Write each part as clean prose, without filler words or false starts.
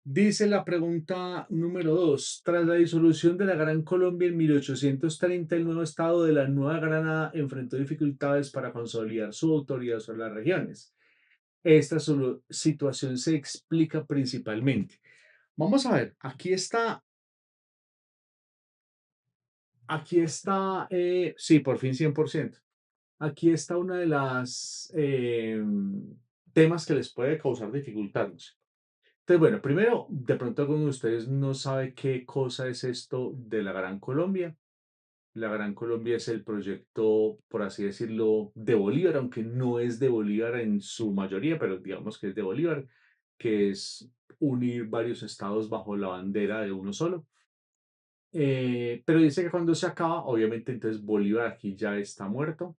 Dice la pregunta número 2. Tras la disolución de la Gran Colombia en 1830, el nuevo estado de la Nueva Granada enfrentó dificultades para consolidar su autoridad sobre las regiones. Esta situación se explica principalmente. Vamos a ver, sí, por fin 100%. Aquí está una de las temas que les puede causar dificultades. Entonces, bueno, primero, de pronto alguno de ustedes no sabe qué cosa es esto de la Gran Colombia. La Gran Colombia es el proyecto, por así decirlo, de Bolívar, aunque no es de Bolívar en su mayoría, pero digamos que es de Bolívar, que es unir varios estados bajo la bandera de uno solo. Pero dice que cuando se acaba, obviamente entonces Bolívar aquí ya está muerto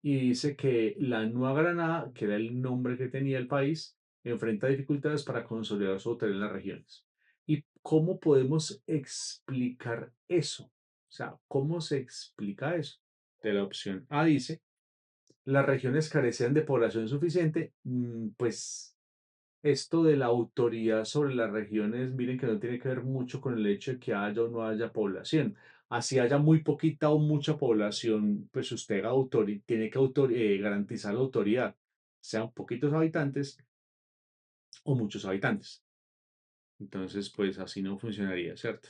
y dice que la Nueva Granada, que era el nombre que tenía el país, enfrenta dificultades para consolidar su autoridad en las regiones. ¿Y cómo podemos explicar eso? O sea, ¿cómo se explica eso? De la opción A dice, las regiones carecían de población suficiente, pues esto de la autoridad sobre las regiones, miren que no tiene que ver mucho con el hecho de que haya o no haya población. Así haya muy poquita o mucha población, pues usted tiene que garantizar la autoridad, sean poquitos habitantes o muchos habitantes. Entonces, pues así no funcionaría, ¿cierto?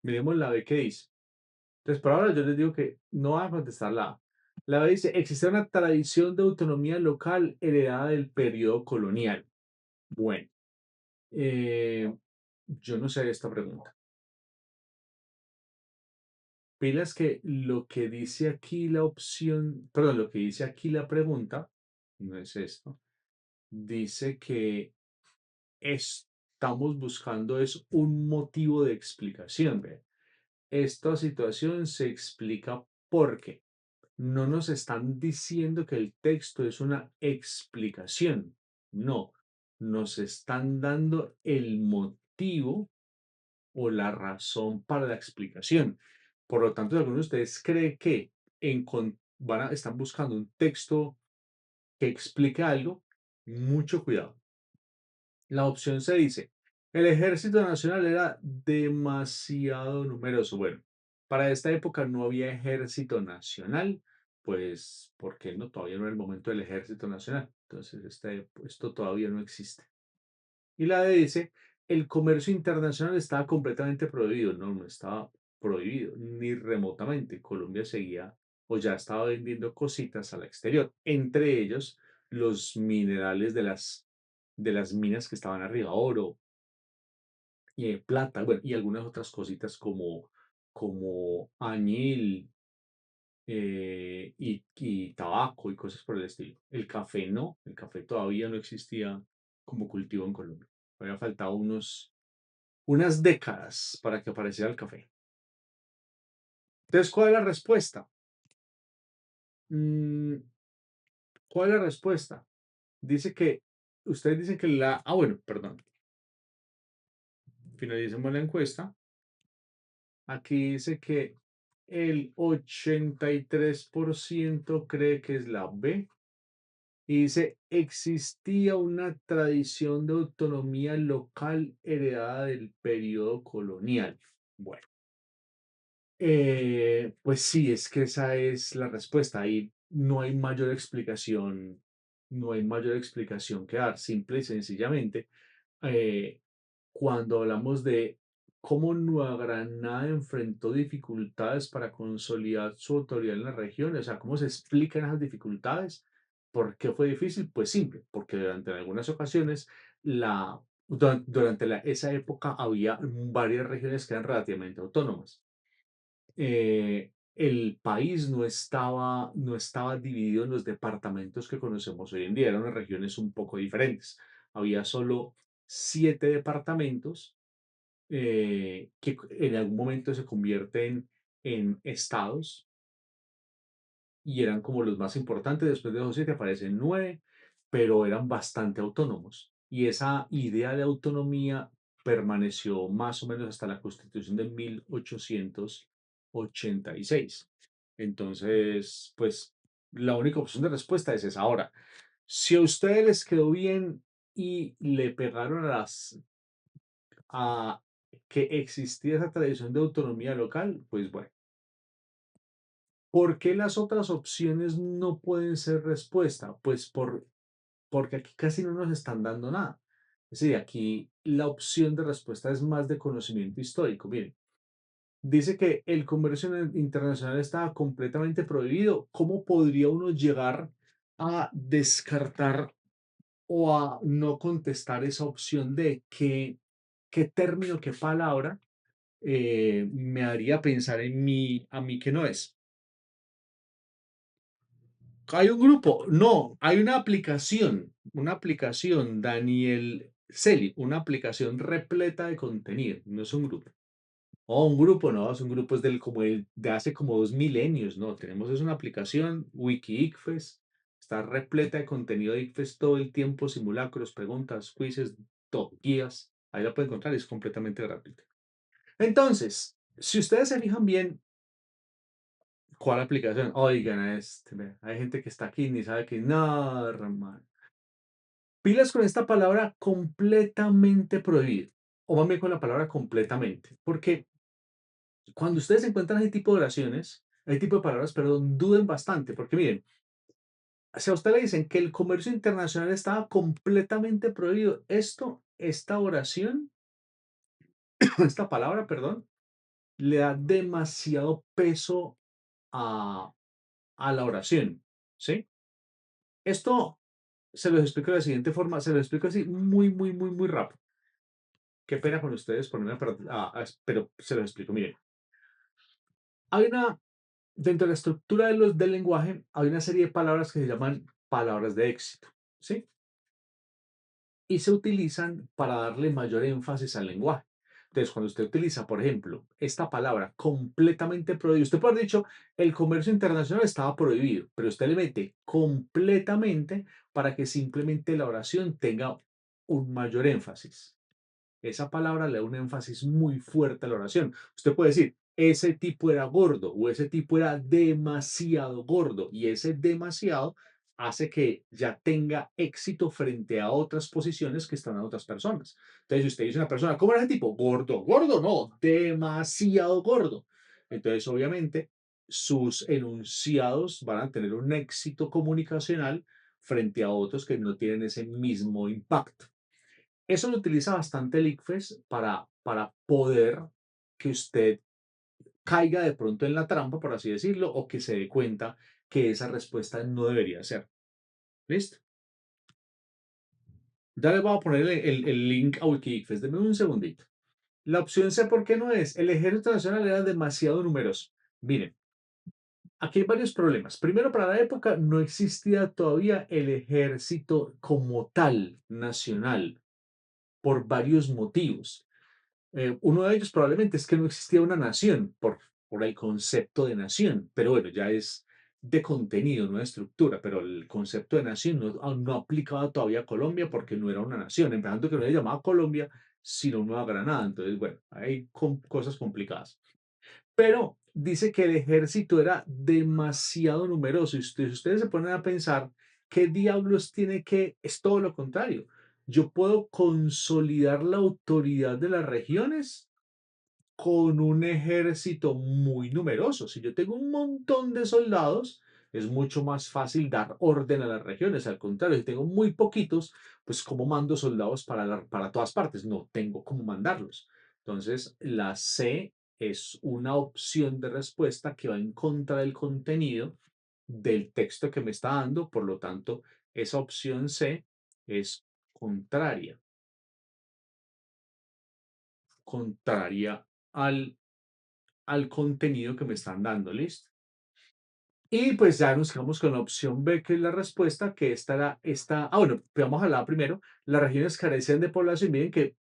Miremos la B que dice. Entonces, por ahora yo les digo que no van a contestar la A. La B dice, existe una tradición de autonomía local heredada del periodo colonial. Bueno, eh, yo no sé esta pregunta. Pilas que lo que dice aquí la opción, perdón, lo que dice aquí la pregunta, no es esto, dice que estamos buscando es un motivo de explicación. ¿Ve? Esta situación se explica porque no nos están diciendo que el texto es una explicación, no, nos están dando el motivo o la razón para la explicación. Por lo tanto, si alguno de ustedes cree que están buscando un texto que explique algo, mucho cuidado. La opción C dice, el ejército nacional era demasiado numeroso. Bueno, para esta época no había ejército nacional, pues porque no, todavía no era el momento del ejército nacional. Entonces, esto todavía no existe. Y la D dice, el comercio internacional estaba completamente prohibido. No, no estaba prohibido, ni remotamente. Colombia seguía o ya estaba vendiendo cositas al exterior, entre ellos los minerales de las minas que estaban arriba, oro y plata, bueno, y algunas otras cositas como añil y tabaco y cosas por el estilo. El café no, el café todavía no existía como cultivo en Colombia. Había faltado unas décadas para que apareciera el café. Entonces, ¿cuál es la respuesta? Mm, ¿Cuál es la respuesta? Dice que, ustedes dicen que bueno, perdón, finalicemos la encuesta. Aquí dice que el 83% cree que es la B. Y dice, existía una tradición de autonomía local heredada del periodo colonial. Bueno. Pues sí, es que esa es la respuesta. Ahí no hay mayor explicación, no hay mayor explicación que dar. Simple y sencillamente, eh, cuando hablamos de cómo Nueva Granada enfrentó dificultades para consolidar su autoridad en la región, o sea, cómo se explican esas dificultades, ¿por qué fue difícil? Pues simple, porque durante algunas ocasiones, esa época había varias regiones que eran relativamente autónomas. El país no estaba dividido en los departamentos que conocemos hoy en día, eran unas regiones un poco diferentes. Había solo 7 departamentos que en algún momento se convierten en estados y eran como los más importantes. Después de esos 7 aparecen 9, pero eran bastante autónomos. Y esa idea de autonomía permaneció más o menos hasta la Constitución de 1886. Entonces, pues la única opción de respuesta es esa. Ahora, si a ustedes les quedó bien y le pegaron a que existía esa tradición de autonomía local, pues bueno. ¿Por qué las otras opciones no pueden ser respuesta? Pues porque aquí casi no nos están dando nada. Es decir, aquí la opción de respuesta es más de conocimiento histórico. Miren, dice que el comercio internacional estaba completamente prohibido. ¿Cómo podría uno llegar a descartar o a no contestar esa opción de qué término, qué palabra me haría pensar en mí, a mí que no es? Hay un grupo, no, hay una aplicación, Daniel Celi, una aplicación repleta de contenido, no es un grupo. Oh, un grupo, no, es un grupo es de hace como 2 milenios, no, tenemos es una aplicación, WikiICFES, está repleta de contenido de ICFES todo el tiempo, simulacros, preguntas, quizzes, todo, guías, ahí la pueden encontrar, es completamente gratuita. Entonces, si ustedes se fijan bien, ¿cuál aplicación? Oigan, hay gente que está aquí y ni sabe que no, hermano. Pilas con esta palabra completamente prohibido, o más bien con la palabra completamente, porque cuando ustedes encuentran ese tipo de oraciones, ese tipo de palabras, perdón, duden bastante, porque miren, si a usted le dicen que el comercio internacional estaba completamente prohibido, esta oración, esta palabra, perdón, le da demasiado peso a, a la oración, ¿sí? Esto se los explico de la siguiente forma, se los explico así muy, muy, muy, muy rápido. Qué pena con ustedes ponerme pero se los explico. Miren, hay una, dentro de la estructura del lenguaje, hay una serie de palabras que se llaman palabras de éxito, ¿sí? Y se utilizan para darle mayor énfasis al lenguaje. Entonces, cuando usted utiliza, por ejemplo, esta palabra completamente prohibido, usted puede haber dicho, el comercio internacional estaba prohibido, pero usted le mete completamente para que simplemente la oración tenga un mayor énfasis. Esa palabra le da un énfasis muy fuerte a la oración. Usted puede decir, ese tipo era gordo o ese tipo era demasiado gordo y ese demasiado hace que ya tenga éxito frente a otras posiciones que están a otras personas. Entonces, si usted dice a una persona, ¿cómo era ese tipo? Gordo, gordo, no, demasiado gordo. Entonces, obviamente, sus enunciados van a tener un éxito comunicacional frente a otros que no tienen ese mismo impacto. Eso lo utiliza bastante el ICFES para poder que usted caiga de pronto en la trampa, por así decirlo, o que se dé cuenta que esa respuesta no debería ser. ¿Listo? Ya le voy a poner el link a WikiICFES. Deme un segundito. La opción C, ¿por qué no es? El ejército nacional era demasiado numeroso. Miren, aquí hay varios problemas. Primero, para la época no existía todavía el ejército como tal nacional por varios motivos. Uno de ellos probablemente es que no existía una nación por el concepto de nación, pero bueno, ya es de contenido, no de estructura, pero el concepto de nación no aplicaba todavía a Colombia porque no era una nación, empezando que no era llamada Colombia, sino Nueva Granada. Entonces, bueno, hay cosas complicadas. Pero dice que el ejército era demasiado numeroso y ustedes se ponen a pensar, ¿qué diablos tiene que? Es todo lo contrario. Yo puedo consolidar la autoridad de las regiones con un ejército muy numeroso. Si yo tengo un montón de soldados, es mucho más fácil dar orden a las regiones. Al contrario, si tengo muy poquitos, pues ¿cómo mando soldados para todas partes? No tengo cómo mandarlos. Entonces, la C es una opción de respuesta que va en contra del contenido del texto que me está dando. Por lo tanto, esa opción C es contraria, contraria al contenido que me están dando, ¿listo? Y pues ya nos quedamos con la opción B, que es la respuesta, que bueno, vamos a hablar primero, las regiones carecen de población, miren que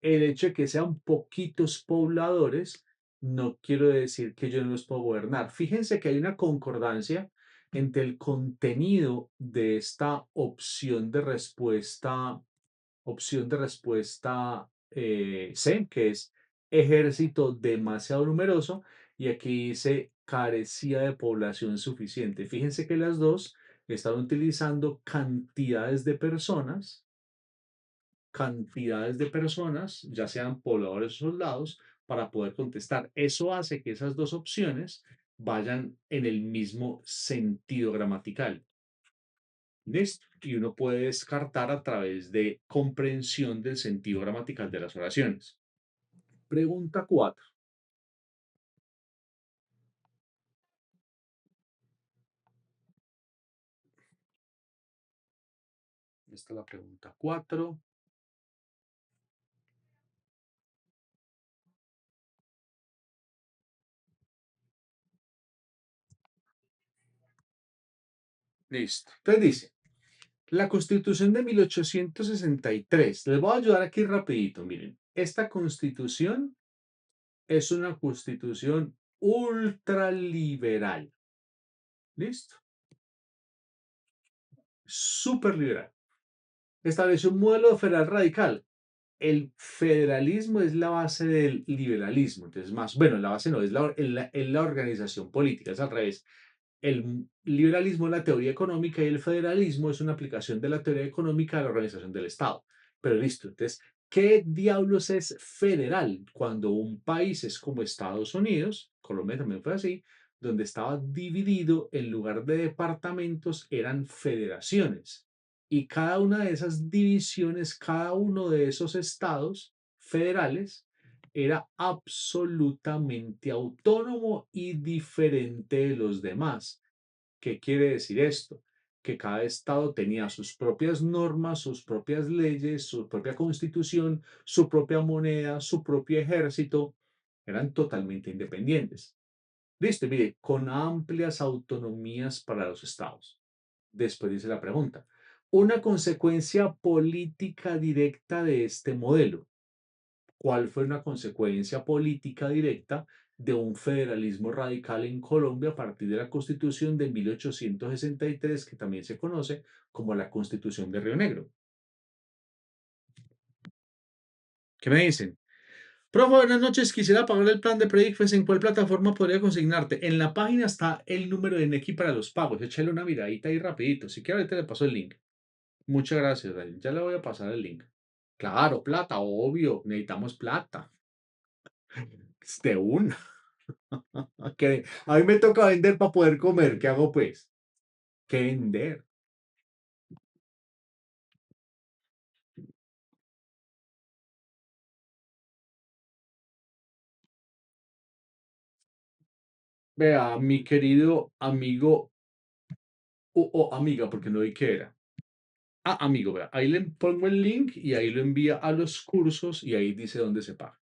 el hecho de que sean poquitos pobladores, no quiero decir que yo no los puedo gobernar. Fíjense que hay una concordancia entre el contenido de esta opción de respuesta C, que es ejército demasiado numeroso, y aquí dice carecía de población suficiente. Fíjense que las dos están utilizando cantidades de personas cantidades de personas, ya sean pobladores o soldados, para poder contestar. Eso hace que esas dos opciones vayan en el mismo sentido gramatical. ¿Listo? Y uno puede descartar a través de comprensión del sentido gramatical de las oraciones. Pregunta 4. Esta es la pregunta 4. Listo. Entonces dice, la Constitución de 1863. Les voy a ayudar aquí rapidito. Miren, esta Constitución es una Constitución ultraliberal. ¿Listo? Súper liberal. Estableció un modelo federal radical. El federalismo es la base del liberalismo. Entonces, más, bueno, la base no, es la organización política, es al revés. El liberalismo es la teoría económica y el federalismo es una aplicación de la teoría económica a la organización del Estado. Pero listo, entonces, ¿qué diablos es federal? Cuando un país es como Estados Unidos, Colombia también fue así, donde estaba dividido, en lugar de departamentos, eran federaciones. Y cada una de esas divisiones, cada uno de esos estados federales, era absolutamente autónomo y diferente de los demás. ¿Qué quiere decir esto? Que cada estado tenía sus propias normas, sus propias leyes, su propia constitución, su propia moneda, su propio ejército. Eran totalmente independientes. Listo, mire, con amplias autonomías para los estados. Después dice la pregunta. Una consecuencia política directa de este modelo. ¿Cuál fue una consecuencia política directa de un federalismo radical en Colombia a partir de la Constitución de 1863, que también se conoce como la Constitución de Río Negro? ¿Qué me dicen? Profe, buenas noches. Quisiera pagar el plan de Predicfes. ¿En cuál plataforma podría consignarte? En la página está el número de Nequi para los pagos. Échale una miradita ahí rapidito. Si quiere, ahorita le paso el link. Muchas gracias, Ryan. Ya le voy a pasar el link. Claro, plata, obvio. Necesitamos plata. De una. Que a mí me toca vender para poder comer. ¿Qué hago pues? ¿Qué vender? Vea, mi querido amigo o amiga, porque no vi qué era. Ah, amigo, vea, ahí le pongo el link y ahí lo envía a los cursos y ahí dice dónde se paga.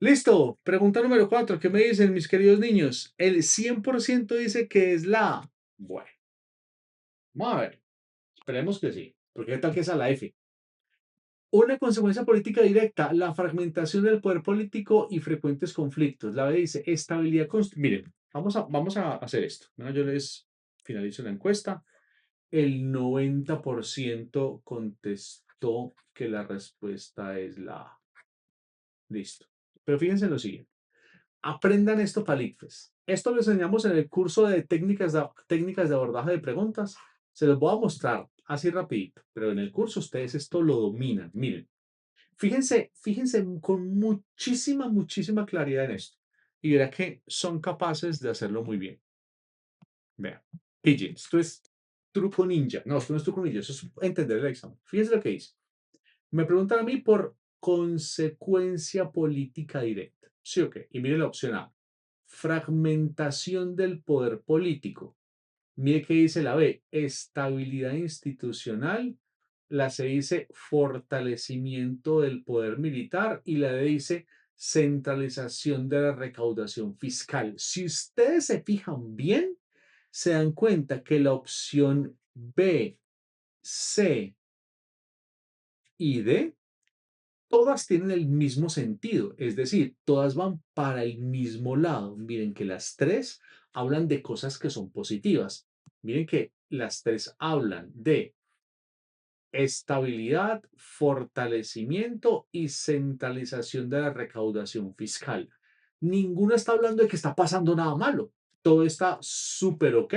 Listo. Pregunta número 4. ¿Qué me dicen mis queridos niños? El 100% dice que es la A. Bueno, vamos a ver. Esperemos que sí. Porque qué tal que es a la F. Una consecuencia política directa, la fragmentación del poder político y frecuentes conflictos. La B dice estabilidad. Miren, vamos a hacer esto, ¿no? Yo les finalizo la encuesta. El 90% contestó que la respuesta es la A. Listo. Pero fíjense en lo siguiente. Aprendan esto para el ICFES. Esto lo enseñamos en el curso de técnicas de abordaje de preguntas. Se los voy a mostrar así rapidito, pero en el curso ustedes esto lo dominan. Miren. Fíjense con muchísima, muchísima claridad en esto. Y verá que son capaces de hacerlo muy bien. Vean. Pille, esto es truco ninja. No, esto no es truco ninja, eso es entender el examen. Fíjense lo que dice. Me preguntan a mí por consecuencia política directa. ¿Sí o qué? Y mire la opción A. Fragmentación del poder político. Mire qué dice la B, estabilidad institucional. La C dice fortalecimiento del poder militar y la D dice centralización de la recaudación fiscal. Si ustedes se fijan bien, se dan cuenta que la opción B, C y D, todas tienen el mismo sentido, es decir, todas van para el mismo lado. Miren que las tres hablan de cosas que son positivas. Miren que las tres hablan de estabilidad, fortalecimiento y centralización de la recaudación fiscal. Ninguno está hablando de que está pasando nada malo. Todo está súper ok.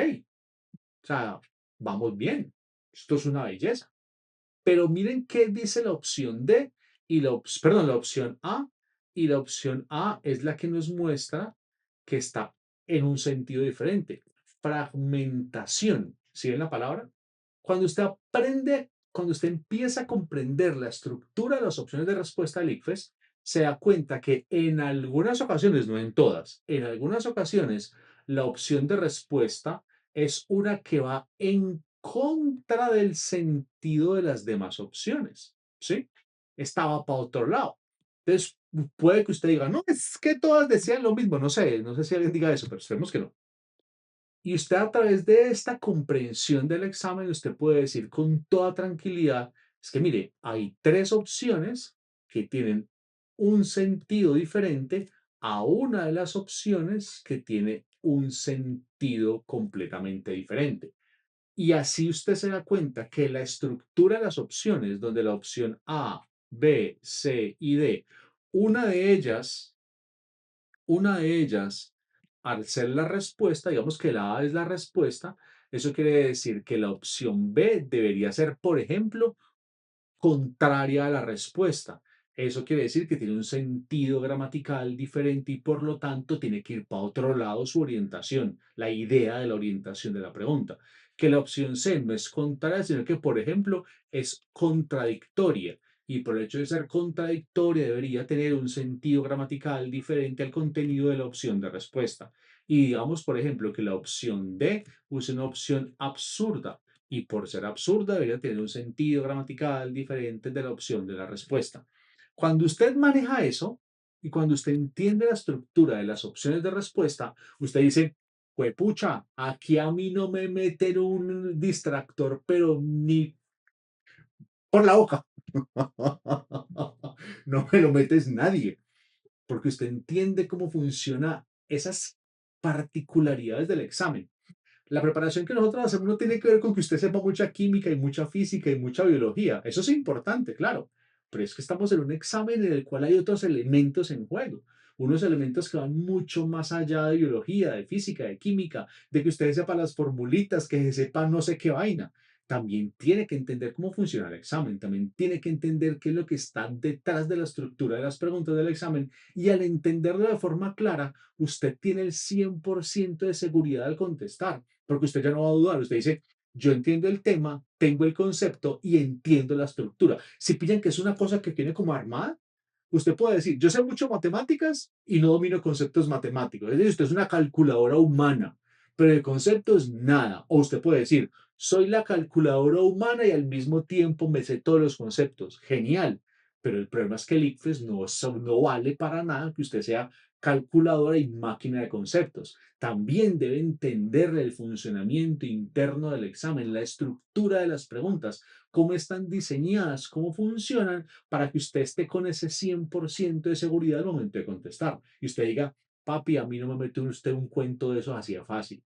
O sea, vamos bien. Esto es una belleza. Pero miren qué dice la opción D y perdón, la opción A, y la opción A es la que nos muestra que está en un sentido diferente. Fragmentación. ¿Sí ven la palabra? Cuando usted aprende, cuando usted empieza a comprender la estructura de las opciones de respuesta del ICFES, se da cuenta que en algunas ocasiones, no en todas, en algunas ocasiones, la opción de respuesta es una que va en contra del sentido de las demás opciones, ¿sí? Estaba para otro lado. Entonces, puede que usted diga, no, es que todas decían lo mismo, no sé si alguien diga eso, pero esperemos que no. Y usted a través de esta comprensión del examen, usted puede decir con toda tranquilidad, es que mire, hay tres opciones que tienen un sentido diferente a una de las opciones que tiene un sentido completamente diferente. Y así usted se da cuenta que la estructura de las opciones, donde la opción A, B, C y D, una de ellas una de ellas, al ser la respuesta, digamos que la A es la respuesta, eso quiere decir que la opción B debería ser, por ejemplo, contraria a la respuesta. Eso quiere decir que tiene un sentido gramatical diferente y por lo tanto tiene que ir para otro lado su orientación, la idea de la orientación de la pregunta. Que la opción C no es contraria, sino que, por ejemplo, es contradictoria. Y por el hecho de ser contradictoria debería tener un sentido gramatical diferente al contenido de la opción de respuesta. Y digamos, por ejemplo, que la opción D es una opción absurda y por ser absurda debería tener un sentido gramatical diferente de la opción de la respuesta. Cuando usted maneja eso y cuando usted entiende la estructura de las opciones de respuesta, usted dice, pues pucha, aquí a mí no me meten un distractor, pero ni por la boca. No me lo metes nadie, porque usted entiende cómo funciona esas particularidades del examen. La preparación que nosotros hacemos no tiene que ver con que usted sepa mucha química y mucha física y mucha biología. Eso es importante, claro, pero es que estamos en un examen en el cual hay otros elementos en juego, unos elementos que van mucho más allá de biología, de física, de química, de que usted sepa las formulitas, que se sepa no sé qué vaina. También tiene que entender cómo funciona el examen, también tiene que entender qué es lo que está detrás de la estructura de las preguntas del examen y al entenderlo de forma clara, usted tiene el 100% de seguridad al contestar porque usted ya no va a dudar, usted dice, yo entiendo el tema, tengo el concepto y entiendo la estructura. Si pillan que es una cosa que tiene como armada, usted puede decir, yo sé mucho matemáticas y no domino conceptos matemáticos. Es decir, usted es una calculadora humana, pero el concepto es nada. O usted puede decir, soy la calculadora humana y al mismo tiempo me sé todos los conceptos. Genial. Pero el problema es que el ICFES no vale para nada que usted sea calculadora y máquina de conceptos. También debe entender el funcionamiento interno del examen, la estructura de las preguntas, cómo están diseñadas, cómo funcionan, para que usted esté con ese 100% de seguridad al momento de contestar. Y usted diga, papi, a mí no me mete usted un cuento de eso así de fácil.